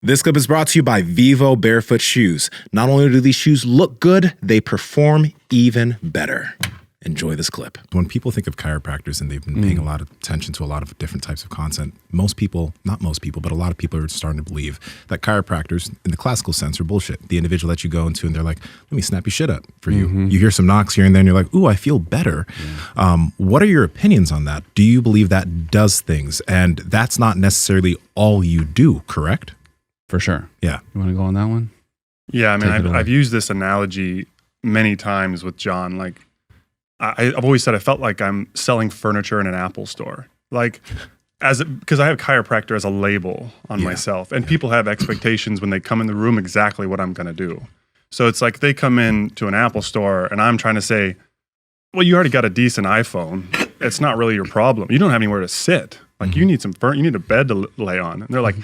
This clip is brought to you by Vivo Barefoot Shoes. Not only do these shoes look good, they perform even better. Enjoy this clip. When people think of chiropractors and they've been paying a lot of attention to a lot of different types of content, most people, not most people, but a lot of people are starting to believe that chiropractors, in the classical sense, are bullshit. The individual that you go into and they're like, let me snap your shit up for you. You hear some knocks here and there and you're like, ooh, I feel better. What are your opinions on that? Do you believe that does things? And that's not necessarily all you do, correct? For sure. Yeah. You want to go on that one? Yeah, I mean, I've used this analogy many times with John. Like, I've always said I felt like I'm selling furniture in an Apple store. Like, because I have chiropractor as a label on myself, and people have expectations when they come in the room exactly what I'm going to do. So it's like they come in to an Apple store, and I'm trying to say, well, you already got a decent iPhone. It's not really your problem. You don't have anywhere to sit. Like, you need you need a bed to lay on. And they're like,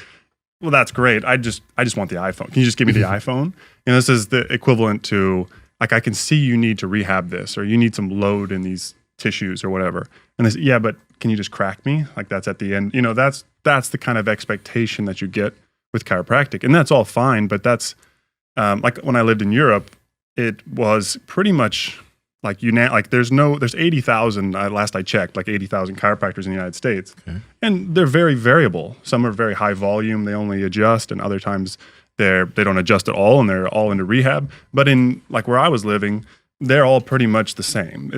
well, that's great. I just want the iPhone. Can you just give me the iPhone? You know, this is the equivalent to, like, I can see you need to rehab this, or you need some load in these tissues or whatever. And they say, yeah, but can you just crack me? Like, that's at the end. You know, that's the kind of expectation that you get with chiropractic. And that's all fine, but that's, like when I lived in Europe, it was pretty much like there's 80,000, last I checked, like 80,000 chiropractors in the United States. Okay. And they're very variable. Some are very high volume, they only adjust, and other times they don't adjust at all and they're all into rehab. But in like where I was living, they're all pretty much the same.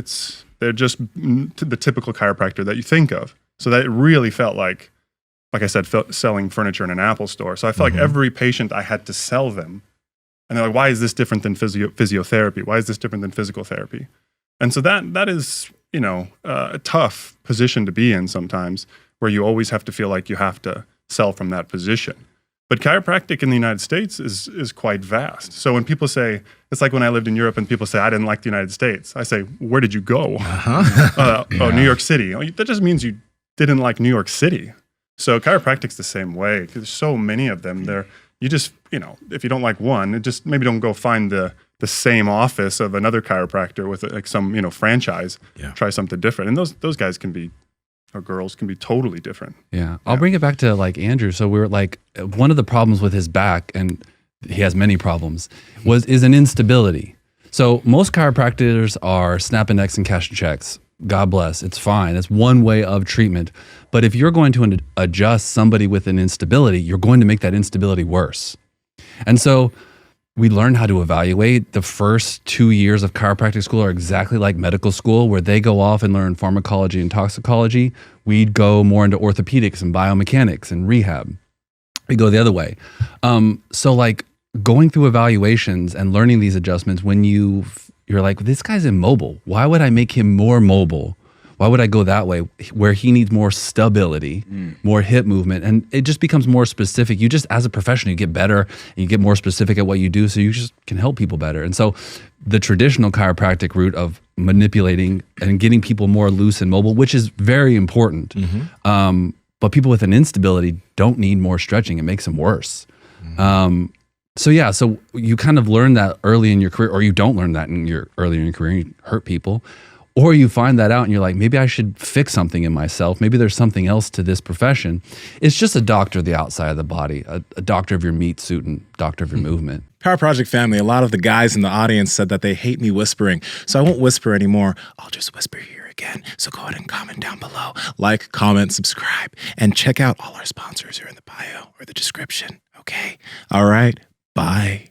They're just the typical chiropractor that you think of. So that it really felt like I said, selling furniture in an Apple store. So I felt like every patient I had to sell them. And they're like, why is this different than physiotherapy? Why is this different than physical therapy? And so that is, you know, a tough position to be in sometimes, where you always have to feel like you have to sell from that position. But chiropractic in the United States is quite vast. So when people say, it's like when I lived in Europe and people say, I didn't like the United States. I say, where did you go? Oh, New York City. Oh, that just means you didn't like New York City. So chiropractic's the same way. There's so many of them. You just, you know, if you don't like one, just maybe don't go find the same office of another chiropractor with like some, you know, franchise. Yeah. Try something different. And those guys can be, or girls can be totally different. Yeah. I'll bring it back to like Andrew. So we were like, one of the problems with his back, and he has many problems, is an instability. So most chiropractors are snapping necks and cashing checks. God bless. It's fine. It's one way of treatment. But if you're going to adjust somebody with an instability, you're going to make that instability worse. And so we learn how to evaluate. The first 2 years of chiropractic school are exactly like medical school, where they go off and learn pharmacology and toxicology. We'd go more into orthopedics and biomechanics and rehab. We go the other way. So like going through evaluations and learning these adjustments, when you're like, this guy's immobile. Why would I make him more mobile? Why would I go that way, where he needs more stability, more hip movement? And it just becomes more specific. You just, as a professional, you get better and you get more specific at what you do, so you just can help people better. And so the traditional chiropractic route of manipulating and getting people more loose and mobile, which is very important, but people with an instability don't need more stretching. It makes them worse. So you kind of learn that early in your career, or you don't learn that early in your career, and you hurt people. Or you find that out and you're like, maybe I should fix something in myself. Maybe there's something else to this profession. It's just a doctor of the outside of the body, a doctor of your meat suit and doctor of your movement. Power Project family, a lot of the guys in the audience said that they hate me whispering, so I won't whisper anymore. I'll just whisper here again. So go ahead and comment down below. Like, comment, subscribe, and check out all our sponsors here in the bio or the description. Okay? All right. Bye.